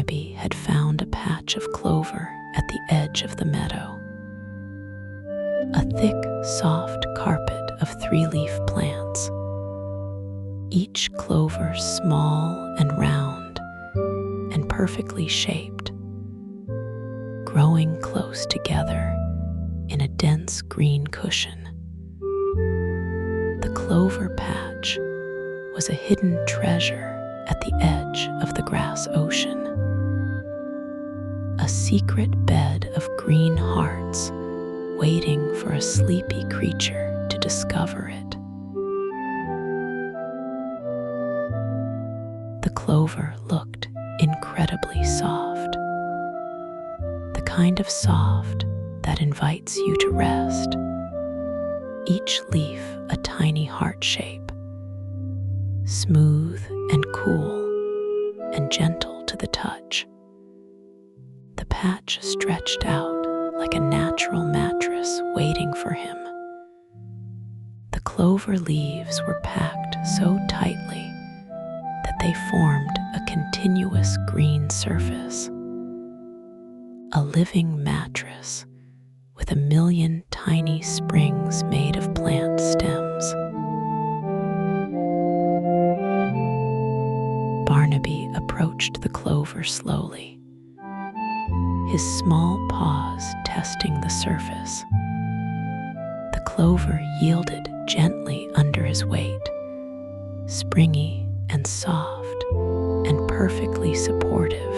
Barnaby had found a patch of clover at the edge of the meadow. A thick, soft carpet of three-leaf plants, each clover small and round and perfectly shaped, growing close together in a dense green cushion. The clover patch was a hidden treasure at the edge of the grass ocean, a secret bed of green hearts waiting for a sleepy creature to discover it. The clover looked incredibly soft, the kind of soft that invites you to rest, each leaf a tiny heart shape, smooth and cool and gentle to the touch. The patch stretched out like a natural mattress waiting for him. The clover leaves were packed so tightly that they formed a continuous green surface, a living mattress with a million tiny springs made of plant stems. Barnaby approached the clover slowly, his small paws testing the surface. The clover yielded gently under his weight, springy and soft and perfectly supportive,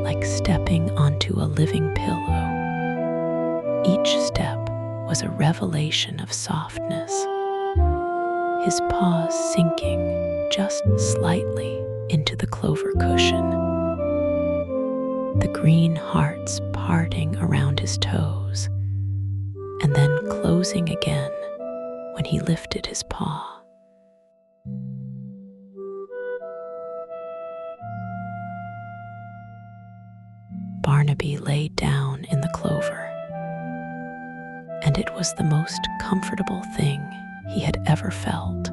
like stepping onto a living pillow. Each step was a revelation of softness, his paws sinking just slightly into the clover cushion, the green hearts parting around his toes and then closing again when he lifted his paw. Barnaby lay down in the clover, and it was the most comfortable thing he had ever felt.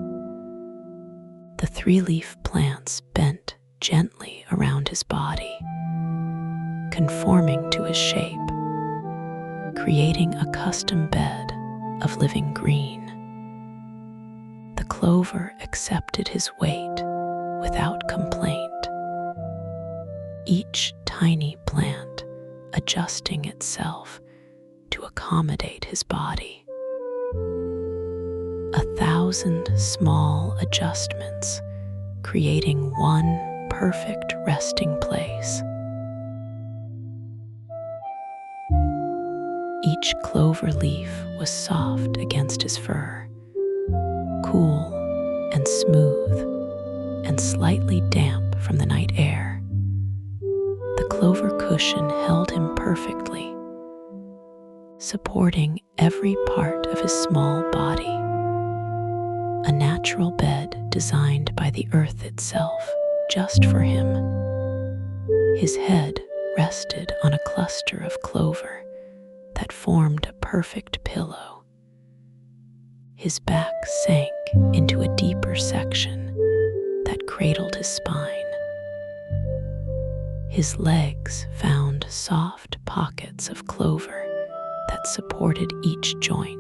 The three-leaf plants bent gently around his body, conforming to his shape, creating a custom bed of living green. The clover accepted his weight without complaint, each tiny plant adjusting itself to accommodate his body. 1,000 small adjustments, creating one perfect resting place. Each clover leaf was soft against his fur, cool and smooth and slightly damp from the night air. The clover cushion held him perfectly, supporting every part of his small body. A natural bed designed by the earth itself, just for him. His head rested on a cluster of clover that formed a perfect pillow. His back sank into a deeper section that cradled his spine. His legs found soft pockets of clover that supported each joint.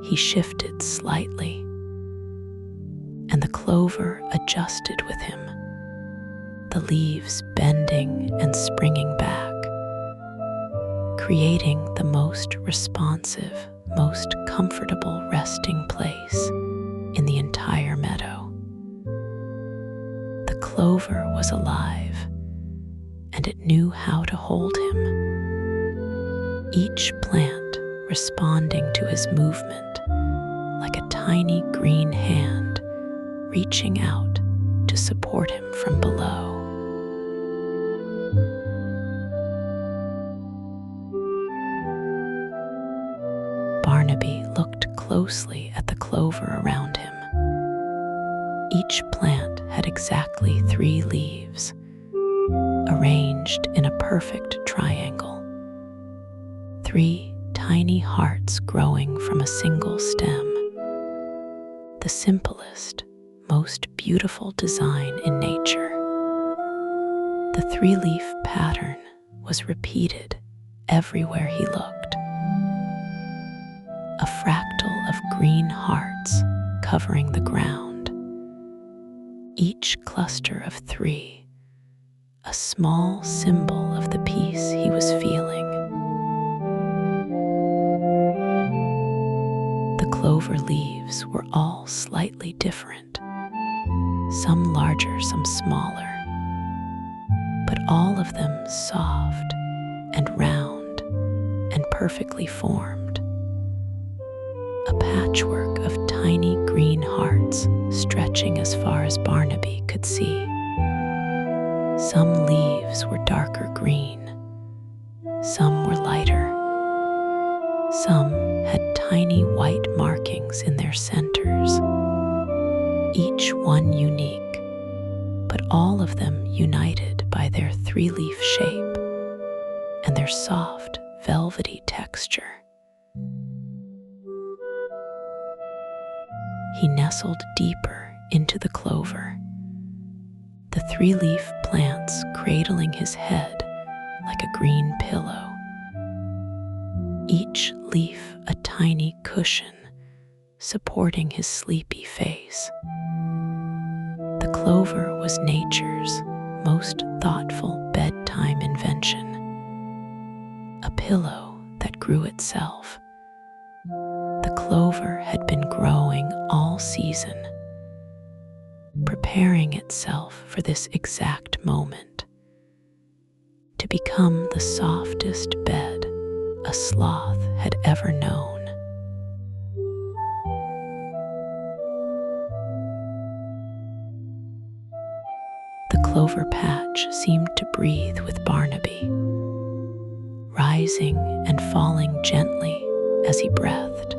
He shifted slightly, and the clover adjusted with him, the leaves bending and springing back, creating the most responsive, most comfortable resting place in the entire meadow. The clover was alive, and it knew how to hold him, each plant responding to his movement like a tiny green hand reaching out to support him from below. Barnaby looked closely at the clover around him. Each plant had exactly 3 leaves, arranged in a perfect triangle. 3 tiny hearts growing from a single stem. The simplest, most beautiful design in nature. The three-leaf pattern was repeated everywhere he looked. A fractal of green hearts covering the ground, each cluster of three, a small symbol of the peace he was feeling. The clover leaves were all slightly different, some larger, some smaller, but all of them soft and round and perfectly formed. A patchwork of tiny green hearts stretching as far as Barnaby could see. Some leaves were darker green, some were lighter. Some had tiny white markings in their centers, each one unique, but all of them united by their three-leaf shape and their soft, velvety texture. He nestled deeper into the clover, the three-leaf plants cradling his head like a green pillow, each leaf a tiny cushion supporting his sleepy face. The clover was nature's most thoughtful bedtime invention, a pillow that grew itself. The clover had been growing all season, preparing itself for this exact moment, to become the softest bed a sloth had ever known. The clover patch seemed to breathe with Barnaby, rising and falling gently as he breathed,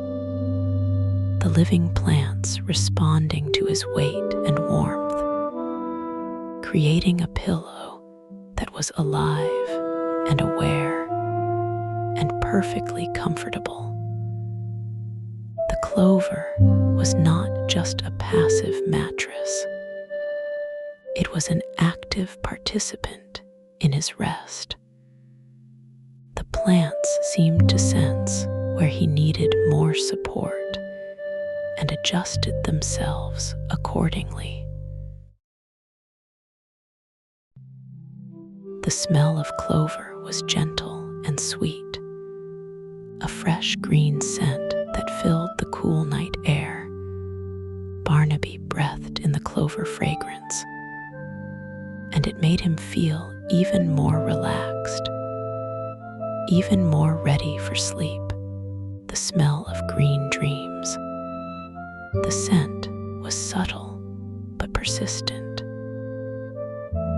the living plants responding to his weight and warmth, creating a pillow that was alive and aware and perfectly comfortable. The clover was not just a passive mattress. It was an active participant in his rest. The plants seemed to sense where he needed more support and adjusted themselves accordingly. The smell of clover was gentle and sweet, a fresh green scent that filled the cool night air. Barnaby breathed in the clover fragrance, and it made him feel even more relaxed, even more ready for sleep. The smell of green dreams. The scent was subtle but persistent,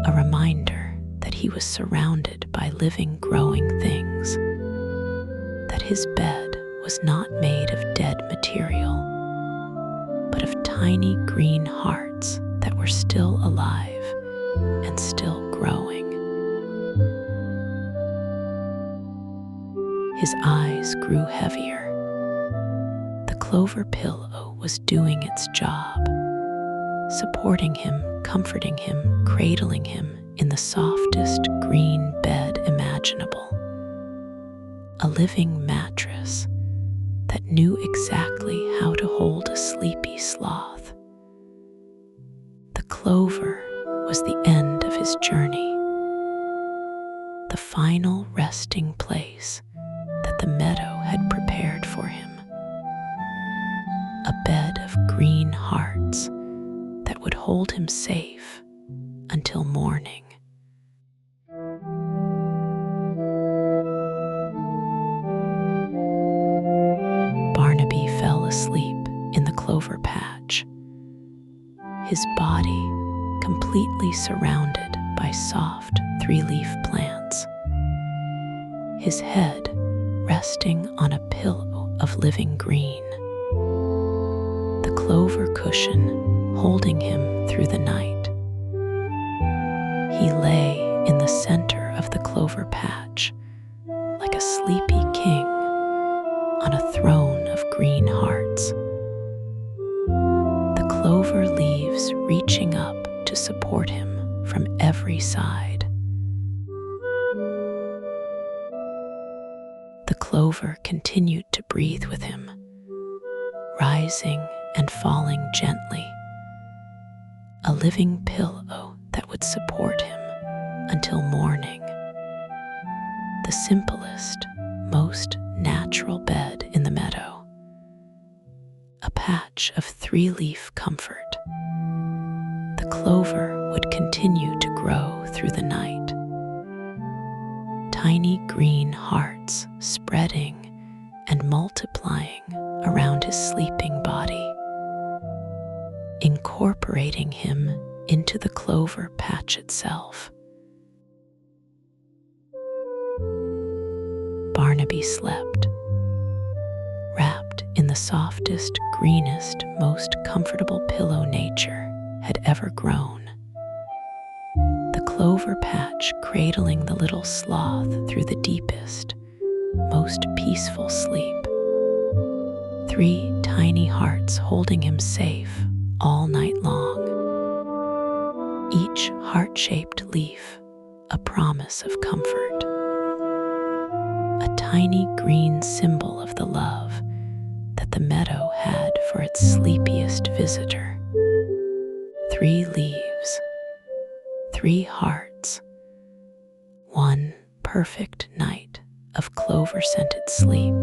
a reminder that he was surrounded by living, growing things, that his bed was not made of dead material, but of tiny green hearts that were still alive and still growing. His eyes grew heavier. The clover pillow was doing its job, supporting him, comforting him, cradling him in the softest green bed imaginable. A living mattress that knew exactly how to hold a sleepy sloth. The clover was the end of his journey, the final resting place that the meadow had prepared for him. A bed of green hearts that would hold him safe until morning. Barnaby fell asleep in the clover patch, his body completely surrounded by soft three-leaf plants, his head resting on a pillow of living green, the clover cushion holding him through the night. He lay in the center of the clover patch like a sleepy king on a throne of green hearts. The clover leaves reaching up to support him from every side. The clover continued to breathe with him, rising and falling gently, a living pillow that would support him until morning. The simplest, most natural bed in the meadow, a patch of three-leaf comfort. The clover would continue to grow through the night, tiny green hearts spreading and multiplying around his sleeping body, incorporating him into the clover patch itself. Barnaby slept, wrapped in the softest, greenest, most comfortable pillow nature had ever grown. The clover patch cradling the little sloth through the deepest, most peaceful sleep. 3 tiny hearts holding him safe all night long. Each heart-shaped leaf a promise of comfort. A tiny green symbol of the love that the meadow had for its sleepiest visitor. 3 leaves, 3 hearts, 1 perfect night of clover-scented sleep.